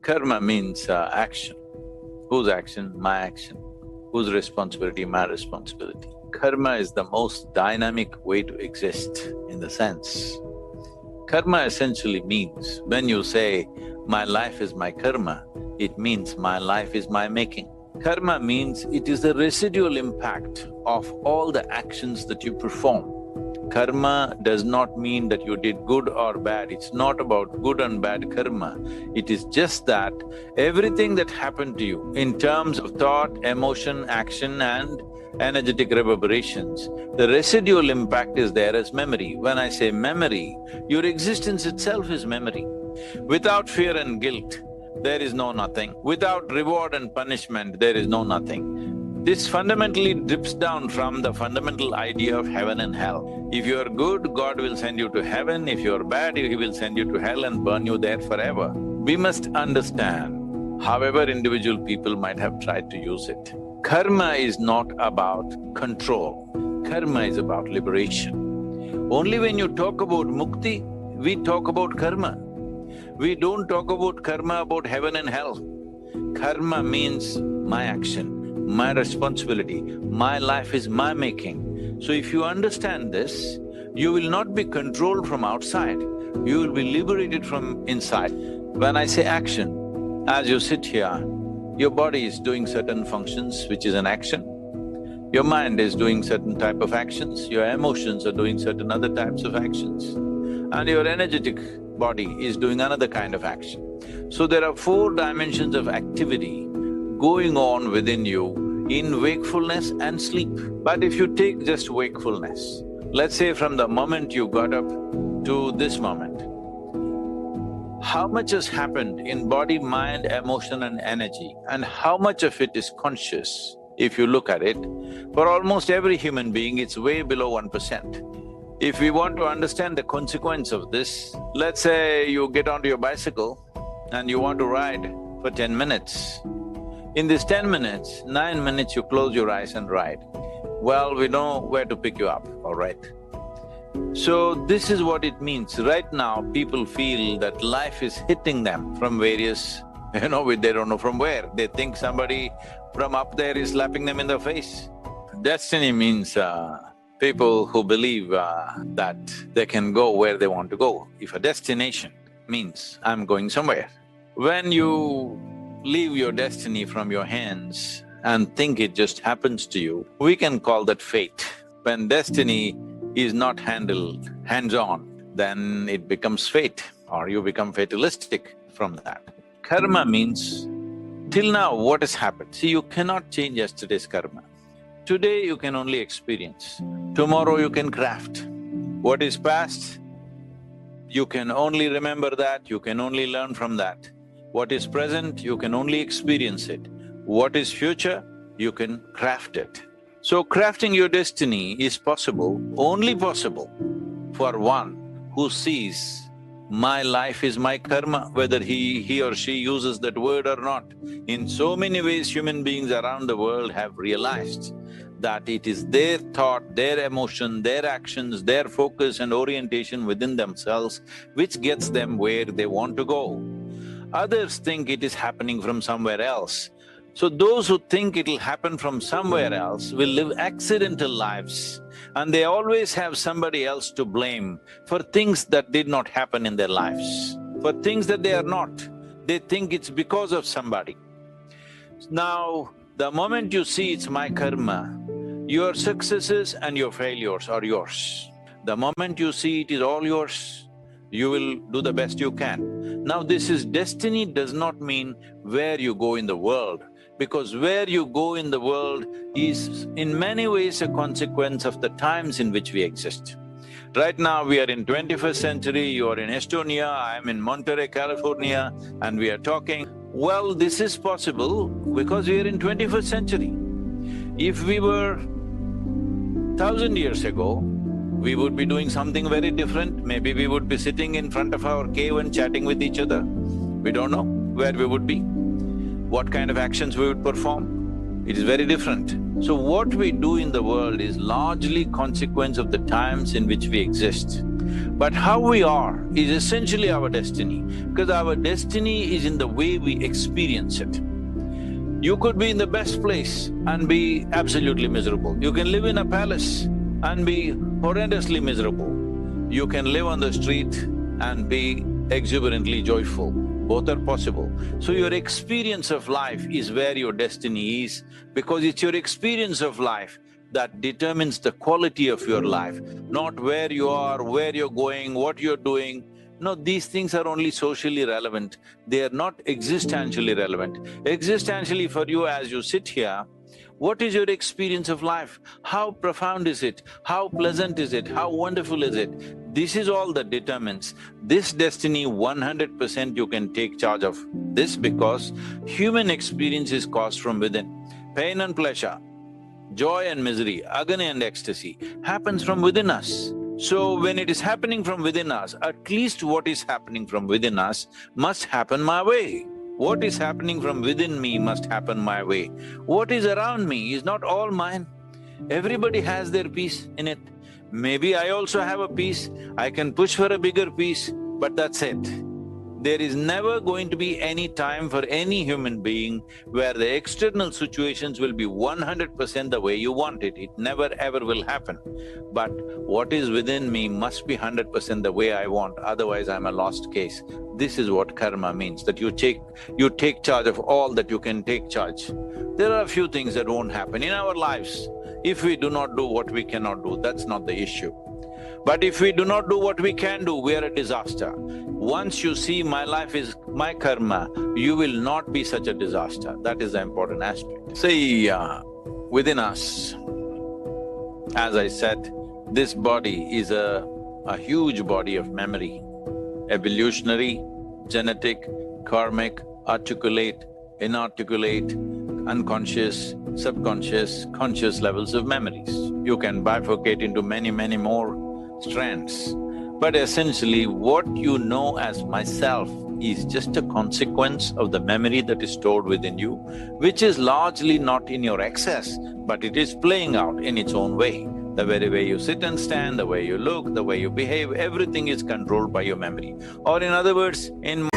Karma means action. Whose action? My action. Whose responsibility? My responsibility. Karma is the most dynamic way to exist in the sense. Karma essentially means, when you say, my life is my karma, it means my life is my making. Karma means it is the residual impact of all the actions that you perform. Karma does not mean that you did good or bad, it's not about good and bad karma. It is just that everything that happened to you in terms of thought, emotion, action and energetic reverberations, the residual impact is there as memory. When I say memory, your existence itself is memory. Without fear and guilt, there is no nothing. Without reward and punishment, there is no nothing. This fundamentally drips down from the fundamental idea of heaven and hell. If you are good, God will send you to heaven. If you are bad, He will send you to hell and burn you there forever. We must understand, however individual people might have tried to use it, karma is not about control, karma is about liberation. Only when you talk about mukti, we talk about karma. We don't talk about karma about heaven and hell. Karma means my action, my responsibility, my life is my making. So if you understand this, you will not be controlled from outside, you will be liberated from inside. When I say action, as you sit here, your body is doing certain functions, which is an action. Your mind is doing certain type of actions, your emotions are doing certain other types of actions, and your energetic body is doing another kind of action. So there are four dimensions of activity going on within you in wakefulness and sleep. But if you take just wakefulness, let's say from the moment you got up to this moment, how much has happened in body, mind, emotion and energy, and how much of it is conscious? If you look at it, for almost every human being, it's way below 1%. If we want to understand the consequence of this, let's say you get onto your bicycle and you want to ride for 10 minutes. In this 10 minutes, 9 minutes you close your eyes and ride. Well, we know where to pick you up, all right? So this is what it means. Right now, people feel that life is hitting them from various… they don't know from where. They think somebody from up there is slapping them in the face. Destiny means people who believe that they can go where they want to go. If a destination means I'm going somewhere, when you leave your destiny from your hands and think it just happens to you, we can call that fate. When destiny is not handled hands-on, then it becomes fate, or you become fatalistic from that. Karma means, till now what has happened? See, you cannot change yesterday's karma. Today you can only experience, tomorrow you can craft. What is past, you can only remember that, you can only learn from that. What is present, you can only experience it. What is future, you can craft it. So crafting your destiny is possible, only possible for one who sees my life is my karma, whether he or she uses that word or not. In so many ways, human beings around the world have realized that it is their thought, their emotion, their actions, their focus and orientation within themselves which gets them where they want to go. Others think it is happening from somewhere else. So those who think it'll happen from somewhere else will live accidental lives, and they always have somebody else to blame for things that did not happen in their lives, for things that they are not. They think it's because of somebody. Now, the moment you see it's my karma, your successes and your failures are yours. The moment you see it is all yours, you will do the best you can. Now, this is destiny does not mean where you go in the world, because where you go in the world is in many ways a consequence of the times in which we exist. Right now we are in 21st century, you are in Estonia, I am in Monterey, California, and we are talking. Well, this is possible because we are in 21st century. If we were 1,000 years ago, we would be doing something very different. Maybe we would be sitting in front of our cave and chatting with each other. We don't know where we would be, what kind of actions we would perform. It is very different. So what we do in the world is largely consequence of the times in which we exist. But how we are is essentially our destiny, because our destiny is in the way we experience it. You could be in the best place and be absolutely miserable. You can live in a palace and be horrendously miserable. You can live on the street and be exuberantly joyful. Both are possible. So your experience of life is where your destiny is, because it's your experience of life that determines the quality of your life, not where you are, where you're going, what you're doing. No, these things are only socially relevant, they are not existentially relevant. Existentially for you as you sit here, what is your experience of life? How profound is it? How pleasant is it? How wonderful is it? This is all that determines. This destiny 100% you can take charge of this, because human experience is caused from within. Pain and pleasure, joy and misery, agony and ecstasy happens from within us. So when it is happening from within us, at least what is happening from within us must happen my way. What is happening from within me must happen my way. What is around me is not all mine. Everybody has their piece in it. Maybe I also have a piece, I can push for a bigger piece, but that's it. There is never going to be any time for any human being where the external situations will be 100% the way you want it. It never ever will happen. But what is within me must be 100% the way I want, otherwise I'm a lost case. This is what karma means, that you take charge of all that you can take charge. There are a few things that won't happen in our lives. If we do not do what we cannot do, that's not the issue. But if we do not do what we can do, we are a disaster. Once you see my life is my karma, you will not be such a disaster. That is the important aspect. See, within us, as I said, this body is a huge body of memory, evolutionary, genetic, karmic, articulate, inarticulate, unconscious, subconscious, conscious levels of memories. You can bifurcate into many more strands. But essentially, what you know as myself is just a consequence of the memory that is stored within you, which is largely not in your excess, but it is playing out in its own way. The very way you sit and stand, the way you look, the way you behave, everything is controlled by your memory. Or in other words, in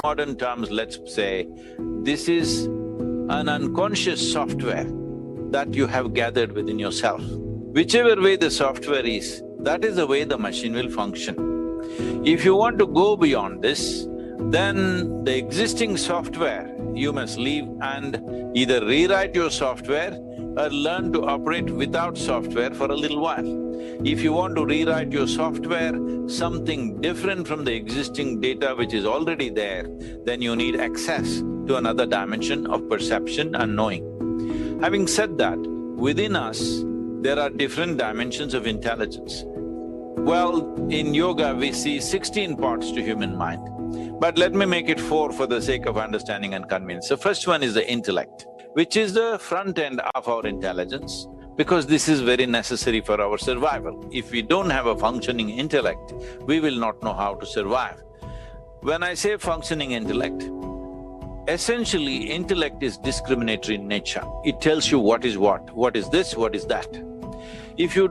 modern terms, let's say, this is an unconscious software that you have gathered within yourself. Whichever way the software is, that is the way the machine will function. If you want to go beyond this, then the existing software you must leave and either rewrite your software or learn to operate without software for a little while. If you want to rewrite your software, something different from the existing data which is already there, then you need access to another dimension of perception and knowing. Having said that, within us, there are different dimensions of intelligence. Well, in yoga we see 16 parts to human mind, but let me make it 4 for the sake of understanding and convenience. The first one is the intellect, which is the front end of our intelligence, because this is very necessary for our survival. If we don't have a functioning intellect, we will not know how to survive. When I say functioning intellect, essentially intellect is discriminatory in nature. It tells you what is this, what is that. If you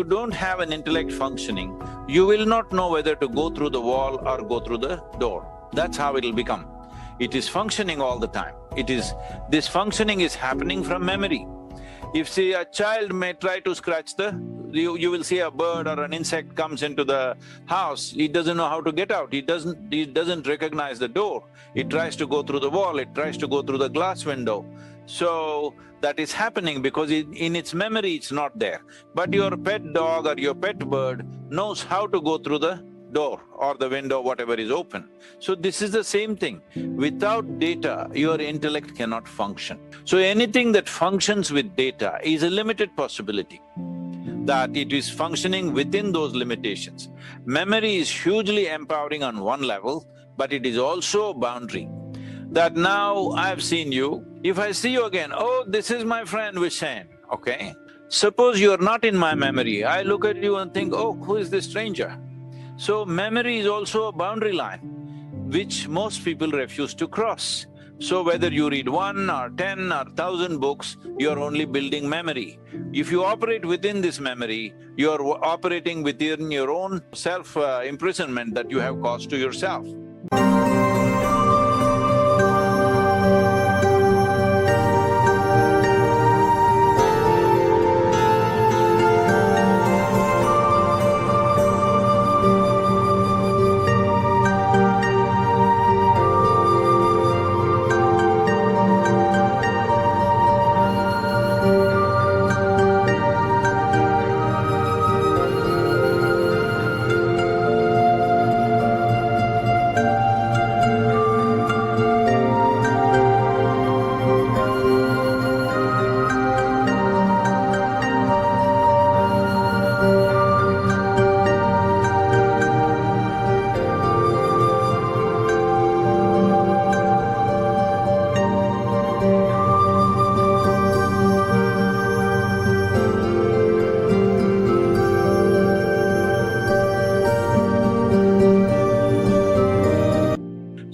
don't have an intellect functioning, you will not know whether to go through the wall or go through the door. That's how it'll become. It is functioning all the time. This functioning is happening from memory. If say a child may try to scratch the you will see a bird or an insect comes into the house, it doesn't know how to get out, it doesn't recognize the door. It tries to go through the wall, it tries to go through the glass window. So, that is happening because in its memory it's not there. But your pet dog or your pet bird knows how to go through the door or the window, whatever is open. So this is the same thing. Without data, your intellect cannot function. So anything that functions with data is a limited possibility, that it is functioning within those limitations. Memory is hugely empowering on one level, but it is also a boundary. That now I've seen you, if I see you again, oh, this is my friend Vishen, okay? Suppose you're not in my memory, I look at you and think, oh, who is this stranger? So memory is also a boundary line, which most people refuse to cross. So whether you read 1 or 10 or 1,000 books, you're only building memory. If you operate within this memory, you're operating within your own self-imprisonment that you have caused to yourself.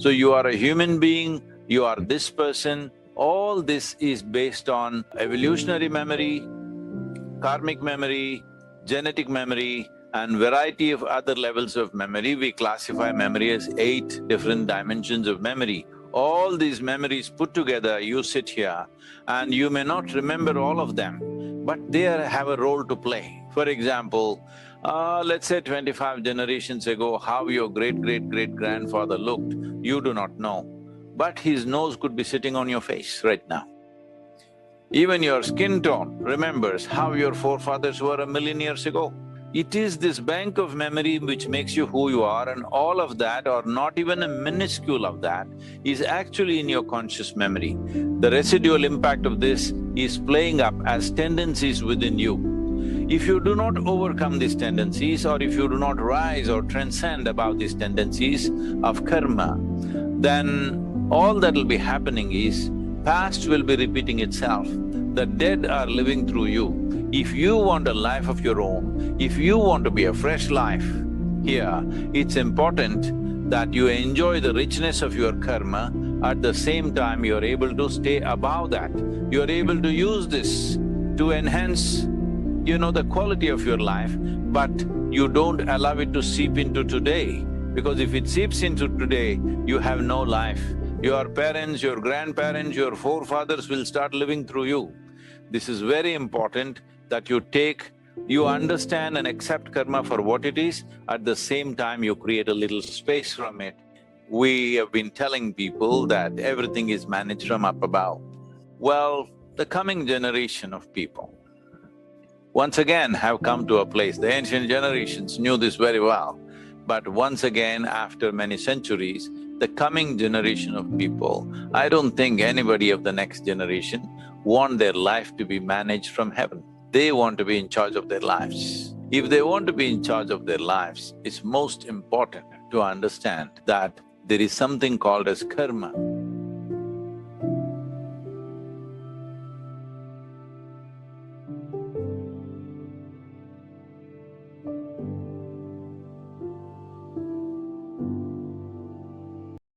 So you are a human being, you are this person, all this is based on evolutionary memory, karmic memory, genetic memory, and variety of other levels of memory. We classify memory as 8 different dimensions of memory. All these memories put together, you sit here and you may not remember all of them, but they have a role to play. For example, let's say 25 generations ago, how your great-great-great-grandfather looked, you do not know, but his nose could be sitting on your face right now. Even your skin tone remembers how your forefathers were 1,000,000 years ago. It is this bank of memory which makes you who you are, and all of that, or not even a minuscule of that, is actually in your conscious memory. The residual impact of this is playing up as tendencies within you. If you do not overcome these tendencies, or if you do not rise or transcend above these tendencies of karma, then all that will be happening is past will be repeating itself. The dead are living through you. If you want a life of your own, if you want to be a fresh life here, it's important that you enjoy the richness of your karma. At the same time, you're able to stay above that. You're able to use this to enhance, the quality of your life, but you don't allow it to seep into today. Because if it seeps into today, you have no life. Your parents, your grandparents, your forefathers will start living through you. This is very important that you understand and accept karma for what it is, at the same time you create a little space from it. We have been telling people that everything is managed from up above. Well, the coming generation of people once again have come to a place, the ancient generations knew this very well, but once again, after many centuries, the coming generation of people, I don't think anybody of the next generation want their life to be managed from heaven. They want to be in charge of their lives. If they want to be in charge of their lives, it's most important to understand that there is something called as karma.